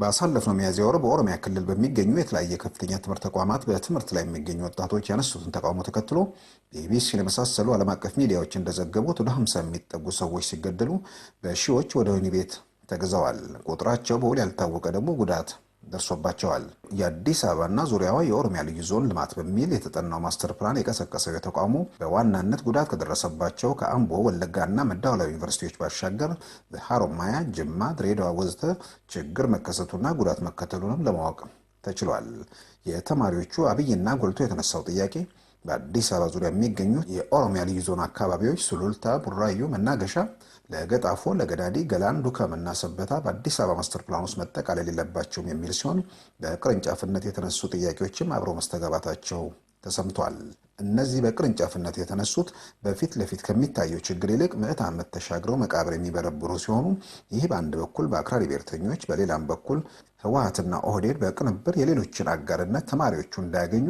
ባሳለፍነው ሚያዝያ ወር በኦሮሚያ ክልል በሚገኙ የተለያየ ከፍተኛ ትምህርት ተቋማት በትምህርት ላይ የሚገኙ ወጣቶች ያነሱትን ተቃውሞ ተከትሎ ቢቢሲን የመሳሰሉ ዓለም አቀፍ ሚዲያዎች እንደዘገቡት ወደ 50 የሚጠጉ ሰዎች ሲገደሉ በሺዎች ወደ ወህኒ ቤት ተግዘዋል። ቁጥራቸው በውል ያልታወቀ ደግሞ ጉዳት ደርሶባቸዋል። የአዲስ አበባና ዙሪያዋ የኦሮሚያ ልዩ ዞን ልማት በሚል የተጠናው ማስተር ፕላን የቀሰቀሰው የተቃውሞ በዋናነት ጉዳት ከደረሰባቸው ከአምቦ፣ ወለጋና መደወላቡ ዩኒቨርሲቲዎች ባሻገር በሐሮማያ፣ ጅማ፣ ድሬዳዋ ወዘተ ችግር መከሰቱና ጉዳት መከተሉንም ለማወቅ ተችሏል። የተማሪዎቹ አብይና ጎልቶ የተነሳው ጥያቄ በአዲስ አበባ ዙሪያ የሚገኙ የኦሮሚያ ልዩ ዞን አካባቢዎች ሱሉልታ፣ ቡራዩ፣ መናገሻ፣ ለገጣፎ፣ ለገዳዲ፣ ገላን፣ ዱከምና ሰበታ በአዲስ አበባ ማስተር ፕላን ውስጥ መጠቃለል የለባቸውም የሚል ሲሆን በቅርንጫፍነት የተነሱ ጥያቄዎችም አብረው መስተጋባታቸው ተሰምቷል። እነዚህ በቅርንጫፍነት የተነሱት በፊት ለፊት ከሚታየው ችግር ይልቅ ምዕት ዓመት ተሻግረው መቃብር የሚበረብሩ ሲሆኑ ይህ በአንድ በኩል በአክራሪ ብሔርተኞች በሌላም በኩል ህወሓትና ኦህዴድ በቅንብር የሌሎችን አጋርነት ተማሪዎቹ እንዳያገኙ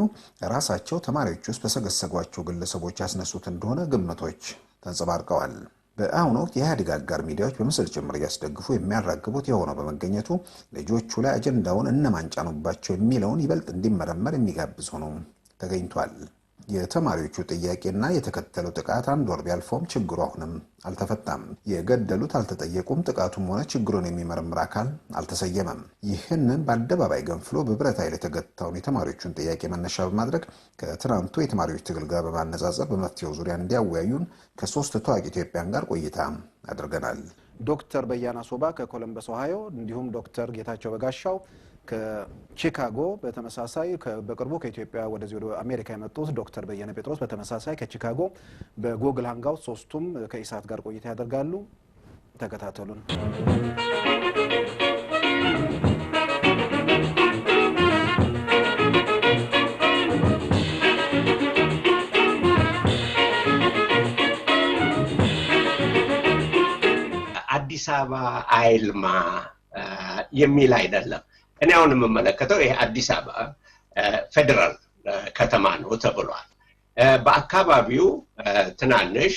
ራሳቸው ተማሪዎች ውስጥ በሰገሰጓቸው ግለሰቦች ያስነሱት እንደሆነ ግምቶች ተንጸባርቀዋል። በአሁኑ ወቅት የኢህአዴግ አጋር ሚዲያዎች በምስል ጭምር እያስደግፉ የሚያራግቡት የሆነው በመገኘቱ ልጆቹ ላይ አጀንዳውን እነማን ጫኑባቸው የሚለውን ይበልጥ እንዲመረመር የሚጋብዝ ሆኖ ተገኝቷል። የተማሪዎቹ ጥያቄና የተከተለው ጥቃት አንድ ወር ቢያልፈውም ችግሩ አሁንም አልተፈታም። የገደሉት አልተጠየቁም። ጥቃቱም ሆነ ችግሩን የሚመረምር አካል አልተሰየመም። ይህንን በአደባባይ ገንፍሎ በብረት ኃይል የተገታውን የተማሪዎቹን ጥያቄ መነሻ በማድረግ ከትናንቱ የተማሪዎች ትግል ጋር በማነጻጸር በመፍትሄው ዙሪያ እንዲያወያዩን ከሶስት ታዋቂ ኢትዮጵያን ጋር ቆይታ አድርገናል። ዶክተር በያና ሶባ ከኮለምበስ ኦሃዮ፣ እንዲሁም ዶክተር ጌታቸው በጋሻው ከቺካጎ፣ በተመሳሳይ በቅርቡ ከኢትዮጵያ ወደዚህ ወደ አሜሪካ የመጡት ዶክተር በየነ ጴጥሮስ በተመሳሳይ ከቺካጎ በጉግል ሃንጋውት ሶስቱም ከኢሳት ጋር ቆይታ ያደርጋሉ። ተከታተሉን። አዲስ አበባ አይልማ የሚል አይደለም። እኔ አሁን የምመለከተው ይሄ አዲስ አበባ ፌደራል ከተማ ነው ተብሏል። በአካባቢው ትናንሽ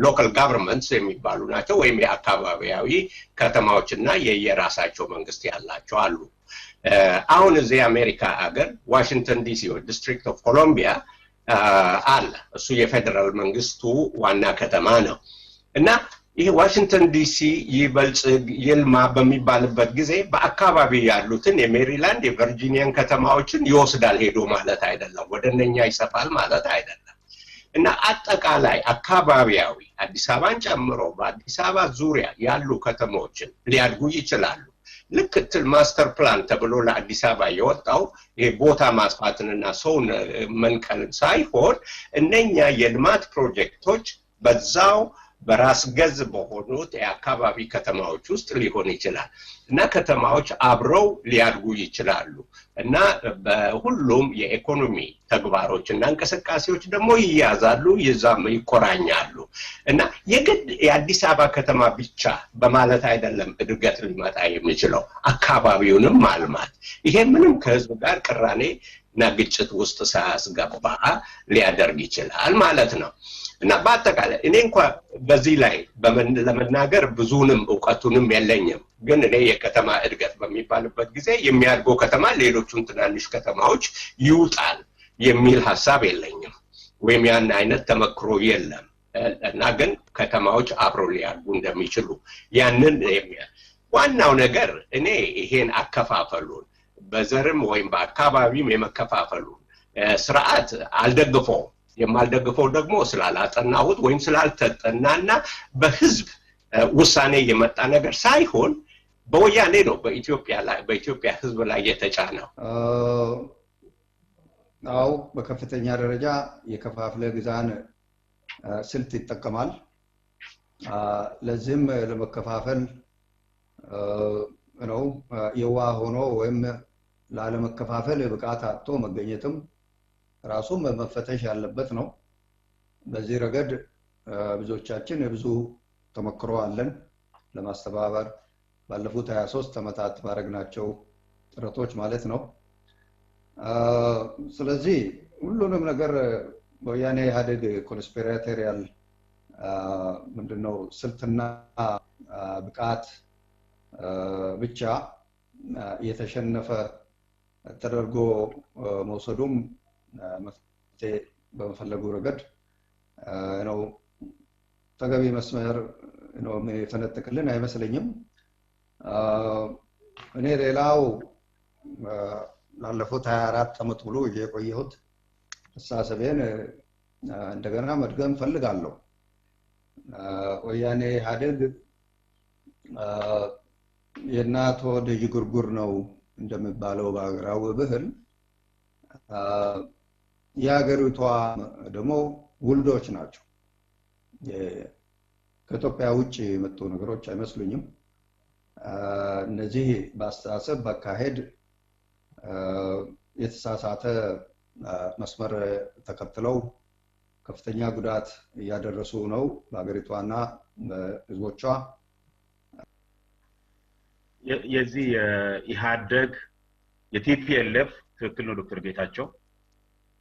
ሎካል ጋቨርንመንትስ የሚባሉ ናቸው ወይም የአካባቢያዊ ከተማዎችና የየራሳቸው መንግስት ያላቸው አሉ። አሁን እዚህ አሜሪካ ሀገር ዋሽንግተን ዲሲ ዲስትሪክት ኦፍ ኮሎምቢያ አለ። እሱ የፌደራል መንግስቱ ዋና ከተማ ነው እና ይሄ ዋሽንግተን ዲሲ ይበልጽግ ይልማ በሚባልበት ጊዜ በአካባቢ ያሉትን የሜሪላንድ የቨርጂኒያን ከተማዎችን ይወስዳል ሄዶ ማለት አይደለም። ወደነኛ ይሰፋል ማለት አይደለም። እና አጠቃላይ አካባቢያዊ አዲስ አበባን ጨምሮ በአዲስ አበባ ዙሪያ ያሉ ከተሞችን ሊያድጉ ይችላሉ። ልክ ማስተር ፕላን ተብሎ ለአዲስ አበባ የወጣው ይሄ ቦታ ማስፋትንና ሰውን መንቀልን ሳይሆን እነኛ የልማት ፕሮጀክቶች በዛው በራስ ገዝ በሆኑት የአካባቢ ከተማዎች ውስጥ ሊሆን ይችላል እና ከተማዎች አብረው ሊያድጉ ይችላሉ እና በሁሉም የኢኮኖሚ ተግባሮች እና እንቅስቃሴዎች ደግሞ ይያዛሉ፣ ይዛም ይቆራኛሉ እና የግድ የአዲስ አበባ ከተማ ብቻ በማለት አይደለም እድገት ሊመጣ የሚችለው፣ አካባቢውንም ማልማት። ይሄ ምንም ከህዝብ ጋር ቅራኔ እና ግጭት ውስጥ ሳያስገባ ሊያደርግ ይችላል ማለት ነው። እና በአጠቃላይ እኔ እንኳን በዚህ ላይ ለመናገር ብዙንም ዕውቀቱንም የለኝም፣ ግን እኔ የከተማ እድገት በሚባልበት ጊዜ የሚያድገው ከተማ ሌሎቹን ትናንሽ ከተማዎች ይውጣል የሚል ሐሳብ የለኝም ወይም ያን አይነት ተመክሮ የለም። እና ግን ከተማዎች አብረው ሊያድጉ እንደሚችሉ ያንን ዋናው ነገር እኔ ይሄን አከፋፈሉን በዘርም ወይም በአካባቢም የመከፋፈሉን ስርዓት አልደግፈውም። የማልደግፈው ደግሞ ስላላጠናሁት ወይም ስላልተጠናና በህዝብ ውሳኔ የመጣ ነገር ሳይሆን በወያኔ ነው በኢትዮጵያ ህዝብ ላይ የተጫነው። አው በከፍተኛ ደረጃ የከፋፍለ ግዛን ስልት ይጠቀማል። ለዚህም ለመከፋፈል ነው የዋ ሆኖ ወይም ላለመከፋፈል ብቃት አጥቶ መገኘትም ራሱም መፈተሽ ያለበት ነው። በዚህ ረገድ ብዙዎቻችን ብዙ ተመክሮ አለን ለማስተባበር ባለፉት 23 ዓመታት ባረግናቸው ጥረቶች ማለት ነው። ስለዚህ ሁሉንም ነገር ወያኔ ኢህአዴግ ኮንስፒሬቶሪያል ምንድነው ስልትና ብቃት ብቻ የተሸነፈ ተደርጎ መውሰዱም መፍትሄ በመፈለጉ ረገድ ነው ተገቢ መስመር ነው የፈነጠቅልን አይመስለኝም። እኔ ሌላው ላለፉት 24 ዓመት ሙሉ የቆየሁት አስተሳሰቤን እንደገና መድገም ፈልጋለሁ። ወያኔ ኢህአዴግ የእናት ሆድ ይጉርጉር ነው እንደሚባለው በአገራዊ ባህል የሀገሪቷ ደግሞ ውልዶች ናቸው። ከኢትዮጵያ ውጭ የመጡ ነገሮች አይመስሉኝም። እነዚህ በአስተሳሰብ በአካሄድ የተሳሳተ መስመር ተከትለው ከፍተኛ ጉዳት እያደረሱ ነው በአገሪቷና በህዝቦቿ። የዚህ ኢህአዴግ የቲፒኤልኤፍ ትክክል ነው ዶክተር ጌታቸው።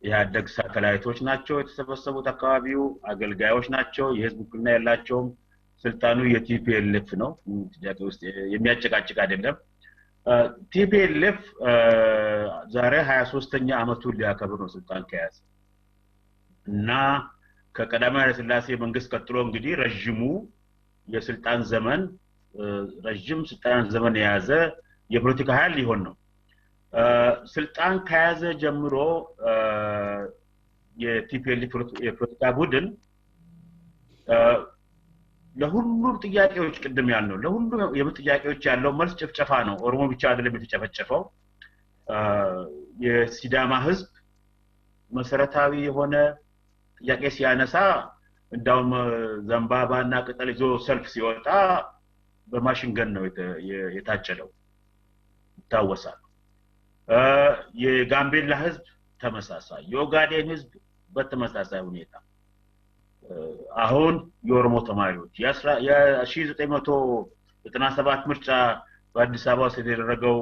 ኢህአዴግ ሳተላይቶች ናቸው የተሰበሰቡት፣ አካባቢው አገልጋዮች ናቸው፣ የህዝብ ውክልና ያላቸውም። ስልጣኑ የቲፒኤልኤፍ ነው፣ ጥያቄ ውስጥ የሚያጨቃጭቅ አይደለም። ቲፒኤልኤፍ ዛሬ 23ኛ ዓመቱን ሊያከብር ነው ስልጣን ከያዘ እና ከቀዳማዊ ኃይለ ሥላሴ መንግስት ቀጥሎ እንግዲህ ረጅም ስልጣን ዘመን የያዘ የፖለቲካ ኃይል ሊሆን ነው። ስልጣን ከያዘ ጀምሮ የቲፒኤልኤፍ የፖለቲካ ቡድን ለሁሉም ጥያቄዎች ቅድም ያልነው ለሁሉም የጥያቄዎች ያለው መልስ ጭፍጨፋ ነው። ኦሮሞ ብቻ አይደለም የተጨፈጨፈው። የሲዳማ ህዝብ መሰረታዊ የሆነ ጥያቄ ሲያነሳ እንዳውም ዘንባባና ቅጠል ይዞ ሰልፍ ሲወጣ በማሽን ገን ነው የታጨለው ይታወሳል። የጋምቤላ ህዝብ ተመሳሳይ፣ የኦጋዴን ህዝብ በተመሳሳይ ሁኔታ። አሁን የኦሮሞ ተማሪዎች የ1997 ምርጫ በአዲስ አበባ ውስጥ የተደረገው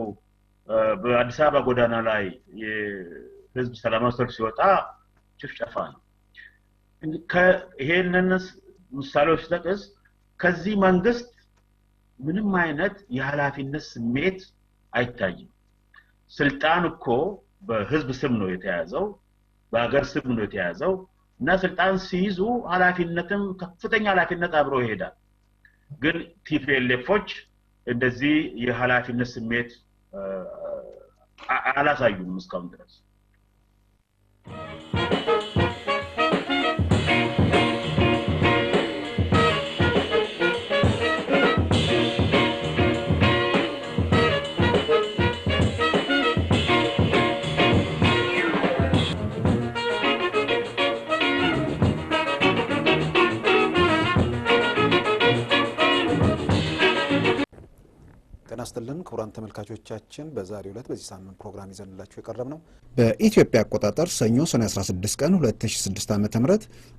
በአዲስ አበባ ጎዳና ላይ የህዝብ ሰላማዊ ሰልፍ ሲወጣ ጭፍጨፋ ነው። ይሄንን ምሳሌዎች ተጠቅስ ከዚህ መንግስት ምንም አይነት የኃላፊነት ስሜት አይታይም። ስልጣን እኮ በህዝብ ስም ነው የተያዘው፣ በአገር ስም ነው የተያዘው እና ስልጣን ሲይዙ ኃላፊነትም ከፍተኛ ኃላፊነት አብሮ ይሄዳል። ግን ቲፒኤልኤፎች እንደዚህ የኃላፊነት ስሜት አላሳዩም እስካሁን ድረስ። ጤናስተልን ክቡራን ተመልካቾቻችን በዛሬው ዕለት በዚህ ሳምንት ፕሮግራም ይዘንላችሁ የቀረብነው በኢትዮጵያ አቆጣጠር ሰኞ ሰኔ 16 ቀን 2006 ዓ.ም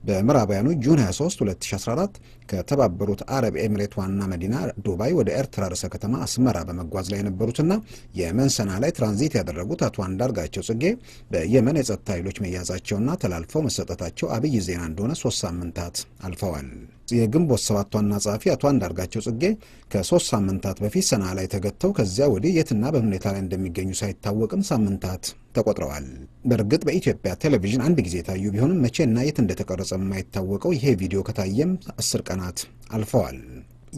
በምዕራባውያኑ ጁን 23 2014 ከተባበሩት አረብ ኤሚሬት ዋና መዲና ዱባይ ወደ ኤርትራ ርዕሰ ከተማ አስመራ በመጓዝ ላይ የነበሩትና የመን ሰና ላይ ትራንዚት ያደረጉት አቶ አንዳርጋቸው ጽጌ በየመን የጸጥታ ኃይሎች መያዛቸውና ተላልፈው መሰጠታቸው አብይ ዜና እንደሆነ 3 ሳምንታት አልፈዋል። የግንቦት ሰባት ዋና ጸሐፊ አቶ አንዳርጋቸው ጽጌ ከ3 ሳምንታት በፊት ሰና ላይ ተገተው ከዚያ ወዲህ የትና በምን ሁኔታ ላይ እንደሚገኙ ሳይታወቅም ሳምንታት ተቆጥረዋል። በእርግጥ በኢትዮጵያ ቴሌቪዥን አንድ ጊዜ ታዩ ቢሆንም መቼና የት እንደተቀረጸ የማይታወቀው ይሄ ቪዲዮ ከታየም 10 ቀናት አልፈዋል።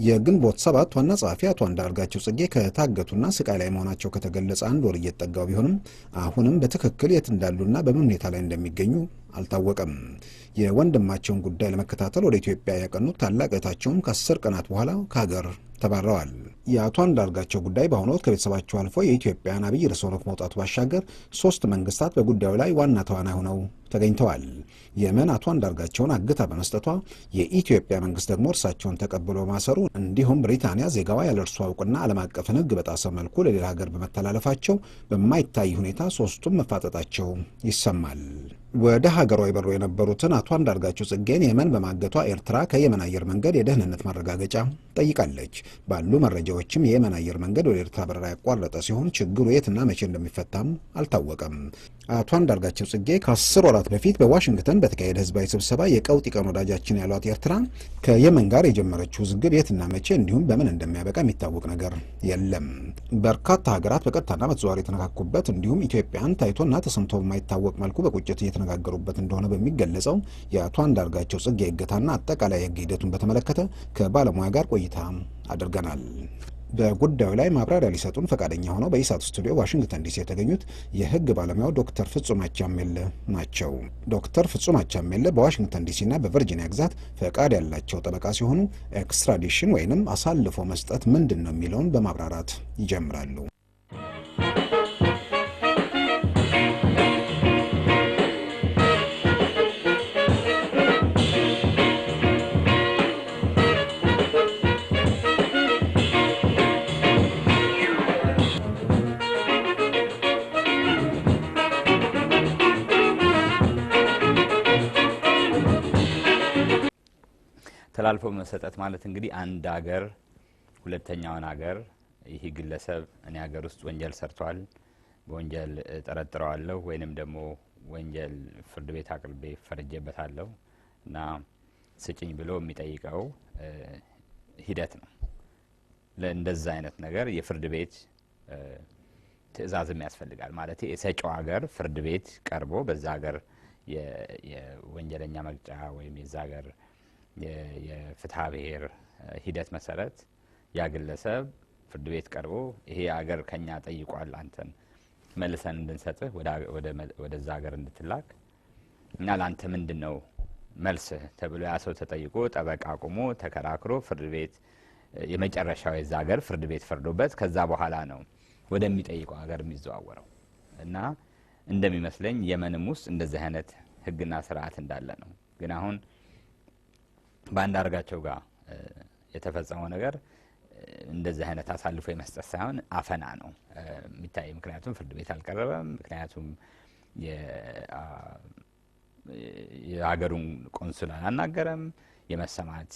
የግንቦት ሰባት ዋና ጸሐፊ አቶ አንዳርጋቸው ጽጌ ከታገቱና ስቃይ ላይ መሆናቸው ከተገለጸ 1 ወር እየተጠጋው ቢሆንም አሁንም በትክክል የት እንዳሉና በምን ሁኔታ ላይ እንደሚገኙ አልታወቀም። የወንድማቸውን ጉዳይ ለመከታተል ወደ ኢትዮጵያ ያቀኑት ታላቅ እህታቸውም ከ10 ቀናት በኋላ ከሀገር ተባረዋል። የአቶ አንዳርጋቸው ጉዳይ በአሁኑ ወቅት ከቤተሰባቸው አልፎ የኢትዮጵያን አብይ ርዕሰ ወደ መውጣቱ ባሻገር 3 መንግስታት በጉዳዩ ላይ ዋና ተዋናይ ሆነው ተገኝተዋል። የመን አቶ አንዳርጋቸውን አግታ በመስጠቷ የኢትዮጵያ መንግስት ደግሞ እርሳቸውን ተቀብሎ ማሰሩ እንዲሁም ብሪታንያ ዜጋዋ ያለ እርሱ እውቅና ዓለም አቀፍን ሕግ በጣሰ መልኩ ለሌላ ሀገር በመተላለፋቸው በማይታይ ሁኔታ 3ቱም መፋጠጣቸው ይሰማል። ወደ ሀገሯ ይበሩ የነበሩትን አቶ አንዳርጋቸው ጽጌን የመን በማገቷ ኤርትራ ከየመን አየር መንገድ የደህንነት ማረጋገጫ ጠይቃለች። ባሉ መረጃዎችም የየመን አየር መንገድ ወደ ኤርትራ በረራ ያቋረጠ ሲሆን ችግሩ የትና መቼ እንደሚፈታም አልታወቀም። አቶ አንዳርጋቸው ጽጌ ከ10 ወራት በፊት በዋሽንግተን በተካሄደ ህዝባዊ ስብሰባ የቀውጢ ቀን ወዳጃችን ያሏት ኤርትራ ከየመን ጋር የጀመረችው ውዝግብ የትና መቼ እንዲሁም በምን እንደሚያበቃ የሚታወቅ ነገር የለም። በርካታ ሀገራት በቀጥታና በተዘዋዋሪ የተነካኩበት እንዲሁም ኢትዮጵያን ታይቶና ተሰምቶ በማይታወቅ መልኩ በቁጭት እየተነጋገሩበት እንደሆነ በሚገለጸው የአቶ አንዳርጋቸው ጽጌ እገታና አጠቃላይ የህግ ሂደቱን በተመለከተ ከባለሙያ ጋር ቆይታ አድርገናል። በጉዳዩ ላይ ማብራሪያ ሊሰጡን ፈቃደኛ ሆነው በኢሳት ስቱዲዮ ዋሽንግተን ዲሲ የተገኙት የህግ ባለሙያው ዶክተር ፍጹም አቻሜለ ናቸው። ዶክተር ፍጹም አቻሜለ በዋሽንግተን ዲሲና በቨርጂኒያ ግዛት ፈቃድ ያላቸው ጠበቃ ሲሆኑ ኤክስትራዲሽን ወይንም አሳልፎ መስጠት ምንድን ነው የሚለውን በማብራራት ይጀምራሉ። ተላልፎ መሰጠት ማለት እንግዲህ አንድ ሀገር ሁለተኛውን ሀገር ይህ ግለሰብ እኔ ሀገር ውስጥ ወንጀል ሰርቷል፣ በወንጀል ጠረጥረዋለሁ ወይንም ደግሞ ወንጀል ፍርድ ቤት አቅርቤ ፈርጄበታለሁ እና ስጭኝ ብሎ የሚጠይቀው ሂደት ነው። ለእንደዛ አይነት ነገር የፍርድ ቤት ትዕዛዝም ያስፈልጋል። ማለት የሰጪው ሀገር ፍርድ ቤት ቀርቦ በዛ ሀገር የወንጀለኛ መቅጫ ወይም የዛ ሀገር የፍትሐ ብሔር ሂደት መሰረት ያ ግለሰብ ፍርድ ቤት ቀርቦ ይሄ ሀገር ከኛ ጠይቋል አንተን መልሰን እንድንሰጥህ ወደዛ ሀገር እንድትላክ እና ለአንተ ምንድነው መልስህ ተብሎ ያ ሰው ተጠይቆ ጠበቃ አቁሞ ተከራክሮ ፍርድ ቤት የመጨረሻው የዛ ሀገር ፍርድ ቤት ፈርዶበት ከዛ በኋላ ነው ወደሚጠይቀው ሀገር የሚዘዋወረው እና እንደሚመስለኝ የመንም ውስጥ እንደዚህ አይነት ህግና ስርዓት እንዳለ ነው። ግን አሁን በአንዳርጋቸው ጋር የተፈጸመው ነገር እንደዚህ አይነት አሳልፎ የመስጠት ሳይሆን አፈና ነው የሚታይ። ምክንያቱም ፍርድ ቤት አልቀረበም። ምክንያቱም የሀገሩን ቆንስል አላናገረም። የመሰማት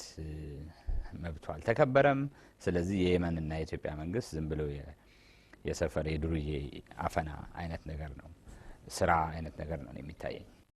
መብቱ አልተከበረም። ስለዚህ የየመንና የኢትዮጵያ መንግስት ዝም ብሎ የሰፈር የዱርዬ አፈና አይነት ነገር ነው፣ ስራ አይነት ነገር ነው የሚታየኝ።